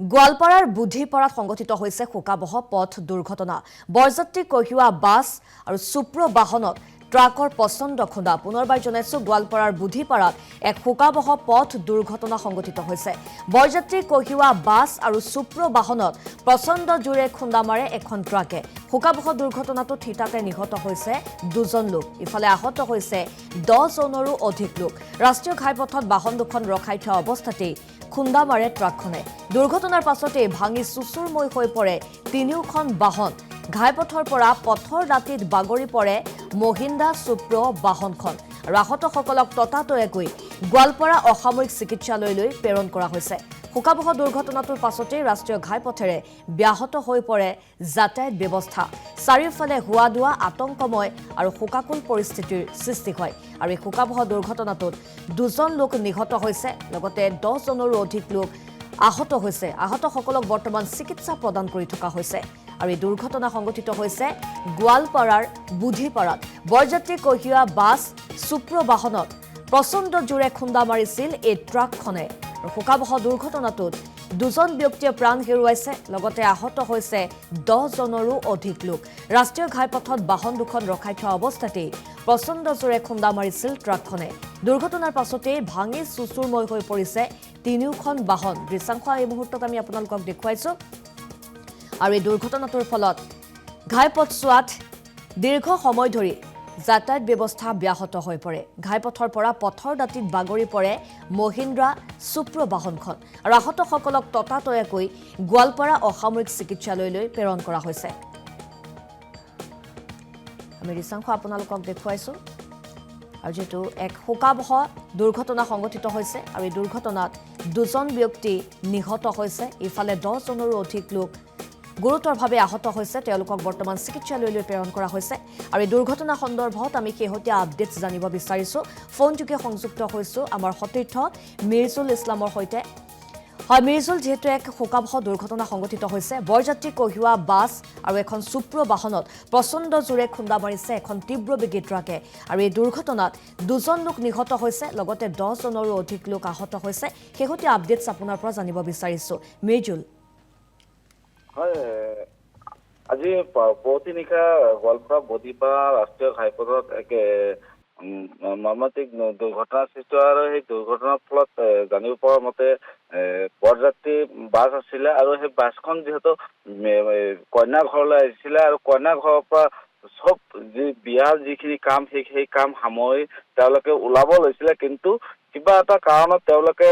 গোৱালপাৰাৰ বুদ্ধিপাৰাত সংঘটিত হৈছে শোকাবহ পথ দুৰ্ঘটনা। বৰযাত্ৰী কঢ়িওৱা বাছ আৰু চুপ্ৰ বাহনত ট্ৰাকৰ প্ৰচণ্ড খুন্দা। পুনৰবাৰ জনাইছো গোৱালপাৰাৰ বুদ্ধিপাৰাত এক শোকাবহ পথ দুৰ্ঘটনা সংঘটিত হৈছে। বৰযাত্ৰী কঢ়িওৱা বাছ আৰু চুপ্ৰ বাহনত প্ৰচণ্ড জোৰে খুন্দা মাৰে এখন ট্ৰাকে। শোকাবহ দুৰ্ঘটনাটোত থিতাতে নিহত হৈছে 2জন লোক। ইফালে আহত হৈছে 10জনৰো অধিক লোক। ৰাষ্ট্ৰীয় ঘাইপথত বাহন দুখন ৰখাই থোৱা অৱস্থাতেই খুন্দা মাৰে ট্ৰাকখনে। দুৰ্ঘটনাৰ পাছতে ভাঙি চুচুৰময় হৈ পৰে তিনিওখন বাহন। ঘাইপথৰ পৰা পথৰ দাঁতিত বাগৰি পৰে মহিন্দ্ৰা চুপ্ৰ বাহনখন। আৰু আহতসকলক ততাতৈয়াকৈ গোৱালপাৰা অসামৰিক চিকিৎসালয়লৈ প্ৰেৰণ কৰা হৈছে। শোকাবহ দুৰ্ঘটনাটোৰ পাছতেই ৰাষ্ট্ৰীয় ঘাইপথেৰে ব্যাহত হৈ পৰে যাতায়াত ব্যৱস্থা। চাৰিওফালে হোৱা দোৱা আতংকময় আৰু শোকাকুল পৰিস্থিতিৰ সৃষ্টি হয়। আৰু এই শোকাবহ দুৰ্ঘটনাটোত 2জন লোক নিহত হৈছে, লগতে 10জনৰো অধিক লোক আহত হৈছে। আহতসকলক বৰ্তমান চিকিৎসা প্ৰদান কৰি থকা হৈছে। আৰু এই দুৰ্ঘটনা সংঘটিত হৈছে গোৱালপাৰাৰ বুদ্ধিপাৰাত। বৰযাত্ৰী কঢ়িওৱা বাছ চুপ্ৰ বাহনত প্ৰচণ্ড জোৰে খুন্দা মাৰিছিল এই ট্ৰাকখনে। আৰু শোকাবহ দুৰ্ঘটনাটোত 2জন ব্যক্তিয়ে প্ৰাণ হেৰুৱাইছে, লগতে আহত হৈছে 10জনৰো অধিক লোক। ৰাষ্ট্ৰীয় ঘাইপথত বাহন দুখন ৰখাই থোৱা অৱস্থাতেই প্ৰচণ্ড জোৰে খুন্দা মাৰিছিল ট্ৰাকখনে। দুৰ্ঘটনাৰ পাছতেই ভাঙি চুচুৰময় হৈ পৰিছে তিনিওখন বাহন। দৃশ্যাংশ এই মুহূৰ্তত আমি আপোনালোকক দেখুৱাইছো। আৰু এই দুৰ্ঘটনাটোৰ ফলত ঘাইপথছোৱাত দীৰ্ঘ সময় ধৰি যাতায়াত ব্যৱস্থা ব্যাহত হৈ পৰে। ঘাইপথৰ পৰা পথৰ দাঁতিত বাগৰি পৰে মহিন্দ্ৰা চুপ্ৰ বাহনখন। আৰু আহতসকলক ততাতৈয়াকৈ গোৱালপাৰা অসামৰিক চিকিৎসালয়লৈ প্ৰেৰণ কৰা হৈছে। আমি দৃশ্যাংশ আপোনালোকক দেখুৱাইছো। আৰু যেহেতু এক শোকাবহ দুৰ্ঘটনা সংঘটিত হৈছে, আৰু এই দুৰ্ঘটনাত 2জন ব্যক্তি নিহত হৈছে। ইফালে 10জনৰো অধিক লোক গুৰুতৰভাৱে আহত হৈছে। তেওঁলোকক বৰ্তমান চিকিৎসালয়লৈ প্ৰেৰণ কৰা হৈছে। আৰু এই দুৰ্ঘটনা সন্দৰ্ভত আমি শেহতীয়া আপডেটছ জানিব বিচাৰিছো। ফোনযোগে সংযুক্ত হৈছো আমাৰ সতীৰ্থ মিৰ্জুল ইছলামৰ সৈতে। হয় মিৰ্জুল, যিহেতু এক শোকাবহ দুৰ্ঘটনা সংঘটিত হৈছে, বৰযাত্ৰী কঢ়িওৱা বাছ আৰু এখন চুপ্ৰ বাহনত প্ৰচণ্ড জোৰে খুন্দা মাৰিছে এখন তীব্ৰবেগী ট্ৰাকে। আৰু এই দুৰ্ঘটনাত 2জন লোক নিহত হৈছে, লগতে 10জনৰো অধিক লোক আহত হৈছে। শেহতীয়া আপডেটছ আপোনাৰ পৰা জানিব বিচাৰিছো মিৰ্জুল। হয়, আজি পুৱতি নিশা গোৱালপাৰা বুদ্ধিপাৰা ৰাষ্ট্ৰীয় ঘাইপথত এক মৰ্মান্তিক দুৰ্ঘটনাৰ সৃষ্টি হয়। আৰু সেই দুৰ্ঘটনাৰ ফলত জানিব পৰা মতে বৰযাত্ৰী বাছ আছিলে, আৰু সেই বাছখন যিহেতু কইনা ঘৰলৈ আহিছিলে, আৰু কইনা ঘৰৰ পৰা চব যি বিয়াৰ যিখিনি কাম সেই কাম সামৰি তেওঁলোকে ওলাব লৈছিলে। কিন্তু কিবা এটা কাৰণত তেওঁলোকে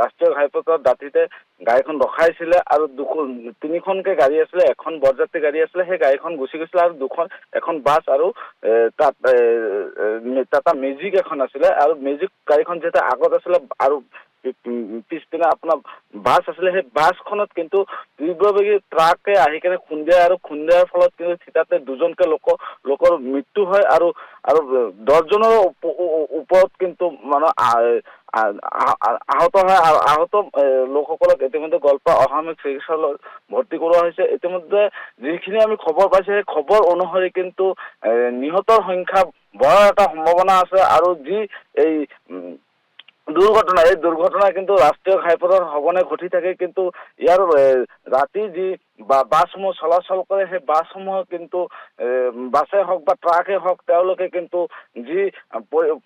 ৰাষ্ট্ৰীয় ঘাইপথৰ দাঁতিতে গাড়ীখন ৰখাইছিলে, আৰু তিনিখনকে গাড়ী আছিলে। এখন বৰযাত্ৰী গাড়ী আছিলে, সেই গাড়ীখন গুচি গৈছিলে, আৰু এখন বাছ আৰু তাত টাটা মেজিক এখন আছিলে। আৰু মেজিক গাড়ীখন যিহেতু আগত আছিলে আৰু পিছপিনে আপোনাৰ বাছ আছিলে, সেই বাছখনত কিন্তু তীব্ৰবেগী ট্ৰাকে আহি কেনে খুন্দিয়ায়, আৰু খুন্দিয়াৰ ফলত কিন্তু থিতাতে 2জনকে লোকৰ মৃত্যু হয়। আৰু 10জনৰ ওপৰত কিন্তু মানে আহত হয়। আৰু আহত লোকসকলক ইতিমধ্যে গোৱালপাৰা অসামৰিক চিকিৎসালয়ত ভৰ্তি কৰোৱা হৈছে। ইতিমধ্যে যিখিনি আমি খবৰ পাইছো, সেই খবৰ অনুসৰি কিন্তু নিহতৰ সংখ্যা বঢ়াৰ এটা সম্ভাৱনা আছে। আৰু যি এই দুৰ্ঘটনা কিন্তু ৰাষ্ট্ৰীয় ঘাইপথত সঘনে ঘটি থাকে। কিন্তু ইয়াৰ ৰাতি যি বাছসমূহ চলাচল কৰে, সেই বাছসমূহ কিন্তু বাছে হওক বা ট্ৰাকে হওক, তেওঁলোকে কিন্তু যি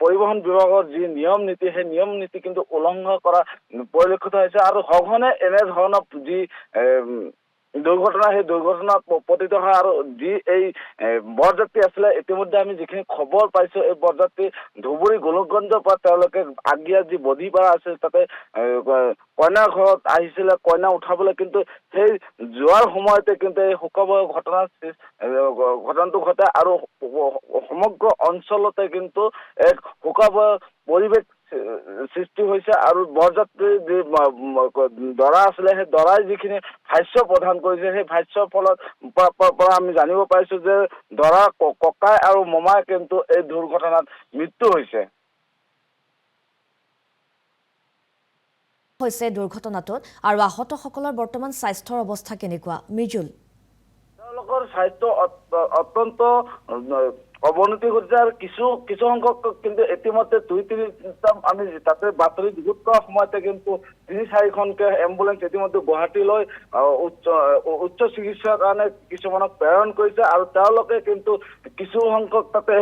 পৰিবহণ বিভাগৰ যি নিয়ম নীতি, সেই নিয়ম নীতি কিন্তু উলংঘন কৰা পৰিলক্ষিত হৈছে। আৰু সঘনে এনেধৰণৰ যি দুৰ্ঘটনা, সেই দুৰ্ঘটনাত পতিত হয়। আৰু যি এই বৰযাত্ৰী আছিলে, ইতিমধ্যে আমি যিখিনি খবৰ পাইছো, এই বৰযাত্ৰী ধুবুৰী গোলকগঞ্জৰ পৰা তেওঁলোকে আগিয়া যি বুদ্ধিপাৰা আছিল, তাতে কইনাৰ ঘৰত আহিছিলে কইনা উঠাবলৈ। কিন্তু সেই যোৱাৰ সময়তে কিন্তু এই শোকাবহ ঘটনাটো ঘটে, আৰু সমগ্ৰ অঞ্চলতে কিন্তু এক শোকাবহ পৰিৱেশ সৃষ্টি হৈছে। আৰু বৰযাত্ৰীৰ যি দৰা আছিলে, সেই দৰাই যিখিনি ভাষ্য প্ৰদান কৰিছে, সেই ভাষ্যৰ ফলত পৰা আমি জানিব পাৰিছো যে দৰাৰ ককাই আৰু মোমাই কিন্তু এই দুৰ্ঘটনাত মৃত্যু হৈছে দুৰ্ঘটনাটোত। আৰু আহতসকলৰ বৰ্তমান স্বাস্থ্যৰ অৱস্থা কেনেকুৱা মিৰ্জুল? তেওঁলোকৰ স্বাস্থ্য অত্যন্ত অৱনতি ঘটিছে, আৰু কিছু সংখ্যক কিন্তু ইতিমধ্যে 2-3টা আমি তাতে বাতৰি যুগুত কৰাৰ সময়তে কিন্তু 3-4খনকে এম্বুলেন্স ইতিমধ্যে গুৱাহাটীলৈ উচ্চ চিকিৎসাৰ কাৰণে কিছুমানক প্ৰেৰণ কৰিছে আৰু তেওঁলোকে কিন্তু কিছু সংখ্যক তাতে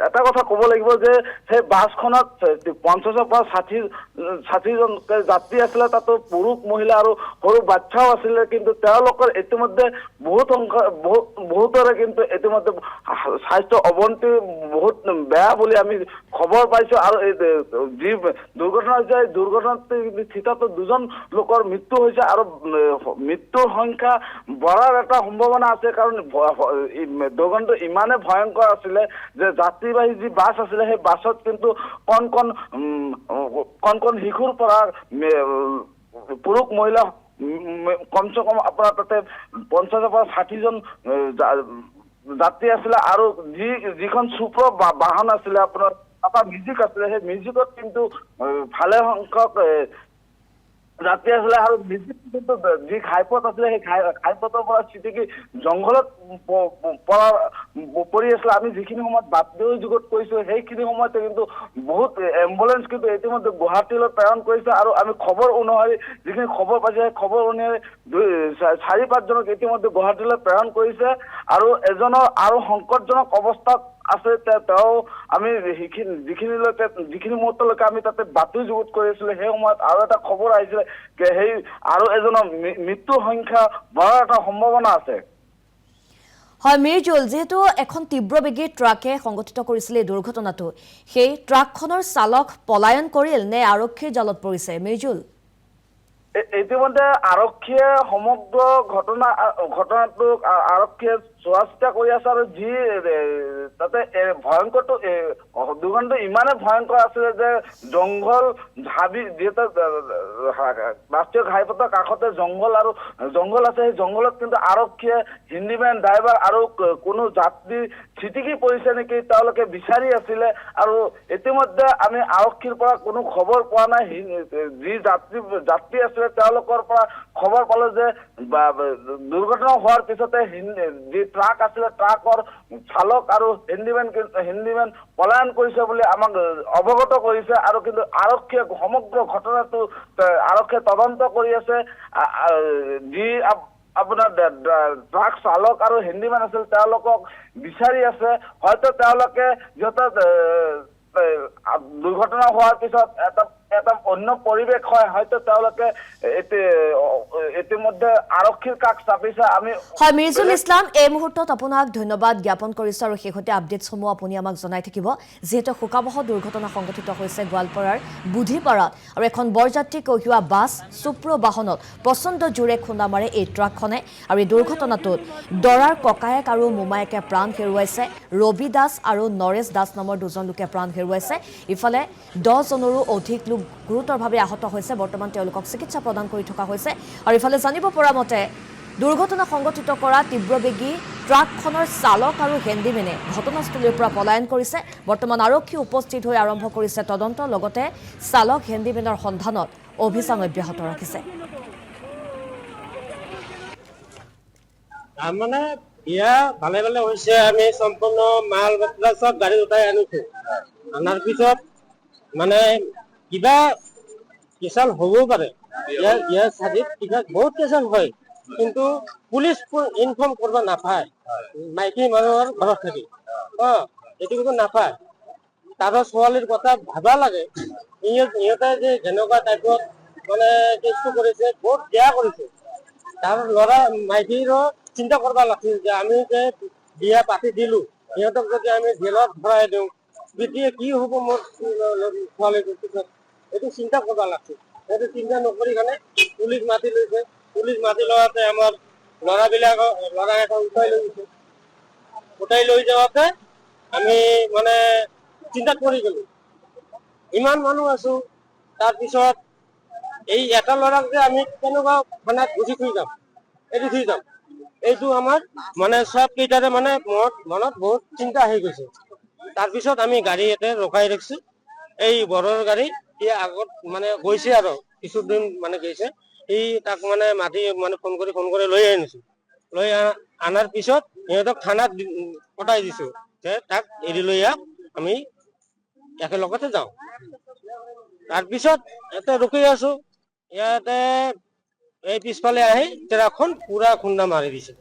এটা কথা ক'ব লাগিব যে সেই বাছখনত 50ৰ পৰা 60জন যাত্ৰী আছিলে, তাতো পুৰুষ মহিলা আৰু সৰু বাচ্চাও আছিলে, কিন্তু তেওঁলোকৰ ইতিমধ্যে বহুতৰে কিন্তু ইতিমধ্যে স্বাস্থ্য অৱনতি বহুত বেয়া বুলি আমি খবৰ পাইছো। আৰু যি দুৰ্ঘটনা হৈছে দুৰ্ঘটনাত থিতাতো 2জন লোকৰ মৃত্যু হৈছে আৰু মৃত্যুৰ সংখ্যা বঢ়াৰ এটা সম্ভাৱনা আছে, কাৰণ দুৰ্ঘটনাটো ইমানে ভয়ংকৰ আছিলে যে যাত্ৰীবাহী যি বাছ আছিলে সেই বাছত কিন্তু কণ কণ শিশুৰ পৰা পুৰুষ মহিলা কমচে কম আপোনাৰ তাতে 50ৰ পৰা 60জন যাত্ৰী আছিলে আৰু যিখন চুপ্ৰ বাহন আছিলে আপোনাৰ এটা মিউজিক আছিলে, সেই মিউজিকত কিন্তু ভালে সংখ্যক যাত্ৰী আছিলে আৰু কিন্তু যি ঘাইপথ আছিলে সেই ঘাইপথৰ পৰা ছিটিকি জংঘলত পৰি আছিলে। আমি যিখিনি সময়ত বাতৰি যুগত কৈছো সেইখিনি সময়তে কিন্তু বহুত এম্বুলেন্স কিন্তু ইতিমধ্যে গুৱাহাটীলৈ প্ৰেৰণ কৰিছে আৰু আমি খবৰ অনুসৰি যিখিনি খবৰ পাইছো সেই খবৰ অনুসৰি 4-5জনক ইতিমধ্যে গুৱাহাটীলৈ প্ৰেৰণ কৰিছে আৰু এজনৰ আৰু সংকটজনক অৱস্থাত আছে। তেওঁ আমি যিখিনি মুহূৰ্তলৈকে আমি তাতে বাতৰি যুগুত কৰি আছিলো সেই সময়ত আৰু এটা খবৰ আহিছিলে সেই আৰু এজনৰ মৃত্যুৰ সংখ্যা বঢ়াৰ এটা সম্ভাৱনা আছে। হয় মিৰ্জুল, যেহেতু এখন তীব্ৰবেগী ট্ৰাকে সংঘটিত কৰিছিল এই দুৰ্ঘটনাটো, সেই ট্ৰাকখনৰ চালক পলায়ন কৰিল নে আৰক্ষীৰ জালত পৰিছে? মিৰ্জুল, ইতিমধ্যে আৰক্ষীয়ে সমগ্ৰ ঘটনাটোক আৰক্ষীয়ে চোৱা চিতা কৰি আছে আৰু যি তাতে ভয়ংকৰটো দুৰ্ঘটনাটো ইমানে ভয়ংকৰ আছিলে যে জংঘল হাবি, যিহেতু ৰাষ্ট্ৰীয় ঘাইপথৰ কাষতে জংঘল আছে, সেই জংঘলত কিন্তু আৰক্ষীয়ে হিন্দীমেন ড্ৰাইভাৰ আৰু কোনো যাত্ৰী ছিটিকি পৰিছে নেকি তেওঁলোকে বিচাৰি আছিলে আৰু ইতিমধ্যে আমি আৰক্ষীৰ পৰা কোনো খবৰ পোৱা নাই। যি যাত্ৰী আছিলে তেওঁলোকৰ পৰা খবৰ পালো যে দুৰ্ঘটনা হোৱাৰ পিছতে যি ট্ৰাক আছিলে ট্ৰাকৰ চালক আৰু হিন্দীমেন পলায়ন কৰিছে বুলি আমাক অৱগত কৰিছে আৰু কিন্তু আৰক্ষীয়ে সমগ্ৰ ঘটনাটো আৰক্ষীয়ে তদন্ত কৰি আছে। যি আপোনাৰ ট্ৰাক চালক আৰু হিন্দীমেন আছিল তেওঁলোকক বিচাৰি আছে। হয়তো তেওঁলোকে যিহেতু দুৰ্ঘটনা হোৱাৰ পিছত এটা অন্য পৰিৱেশ হয়, হয়তো তেওঁলোকে ইতিমধ্যে আৰক্ষীৰ কাষ চাপিছে। আমি হয় মিৰ্জুল ইছলাম, এই মুহূৰ্তত আপোনাক ধন্যবাদ জ্ঞাপন কৰিছো আৰু শেহতীয়া আপডেটসমূহ আপুনি আমাক জনাই থাকিব, যিহেতু শোকাবহ দুৰ্ঘটনা সংঘটিত হৈছে গোৱালপাৰাৰ বুধিপাৰাত আৰু এখন বৰযাত্ৰী কঢ়িওৱা বাছ চুপ্ৰ বাহনত প্ৰচণ্ড জোৰে খুন্দা মাৰে এই ট্ৰাকখনে আৰু এই দুৰ্ঘটনাটোত দৰাৰ ককায়েক আৰু মোমায়েকে প্ৰাণ হেৰুৱাইছে। ৰবি দাস আৰু নৰেশ দাস নামৰ 2জন লোকে প্ৰাণ হেৰুৱাইছে। ইফালে 10জনৰো অধিক লোক গুৰুতৰভাৱে আহত হৈছে। বৰ্তমান তেওঁলোকক চিকিৎসা প্ৰদান কৰি থকা হৈছে আৰু ইফালে জানিব পৰা মতে দুৰ্ঘটনা সংঘটিত কৰা তীব্ৰবেগী ট্ৰাকখনৰ চালক আৰু হেণ্ডিমেনে ঘটনাস্থলীৰ পৰা পলায়ন কৰিছে। বৰ্তমান আৰক্ষী উপস্থিত হৈ আৰম্ভ কৰিছে তদন্ত, লগতে চালক হেণ্ডিমেনৰ সন্ধানত অভিযান অব্যাহত ৰাখিছে। মানে বিয়া ভালে ভালে হৈছে, আমি সম্পূৰ্ণ মাল বস্তু চব গাড়ী উঠাই আনিছো। আনাৰ পিছত মানে কিবা কেচাল হ'বও পাৰে, ইয়াৰ চাৰিত কিবা বহুত কেচাল হয়, কিন্তু পুলিচ ইনফৰ্ম কৰিব নাপায়। মাইকী মানুহৰ ঘৰত থাকি এইটো কিন্তু নাপায়। তাৰ ছোৱালীৰ কথা ভাবা লাগে। ইহঁতে যে যেনেকুৱা টাইপত মানে কেছটো কৰিছে বহুত বেয়া কৰিছে। তাৰ ল'ৰা মাইকীৰো চিন্তা কৰিব লাগিছিল যে আমি যে বিয়া পাতি দিলো, সিহঁতক যদি আমি জেলত ভৰাই দিওঁ তেতিয়া কি হ'ব মোৰ ছোৱালীটোৰ পিছত, এইটো চিন্তা কৰিব লাগিছিল। সেইটো চিন্তা নকৰি কাৰণে পুলিচ মাতি লৈছে। পুলিচ মাতি লোৱাতে আমাৰ ল'ৰা এটা উঠাই লৈ যাওঁতে আমি মানে চিন্তা কৰি গলো, ইমান মানুহ আছো। তাৰপিছত এই এটা ল'ৰাক যে আমি কেনেকুৱা থানাত গুচি থৈ যাম, এইটো আমাৰ মানে চব কেইটাৰে মানে মনত বহুত চিন্তা আহি গৈছে। তাৰপিছত আমি গাড়ী এটা ৰখাই ৰাখিছো। এই বৰৰ গাড়ী আগত মানে গৈছে আৰু কিছুদিন মানে গৈছে, তাক মানে মাতি মানে ফোন কৰি লৈ আনিছো। লৈ আনাৰ পিছত সিহঁতক থানাত পঠাই দিছো যে তাক এৰি লৈ আহ, আমি একেলগতে যাওঁ। তাৰপিছত এটা ৰখি আছো। ইয়াতে এই পিছফালে আহি ট্ৰাকখন পুৰা খুন্দা মাৰি দিছে।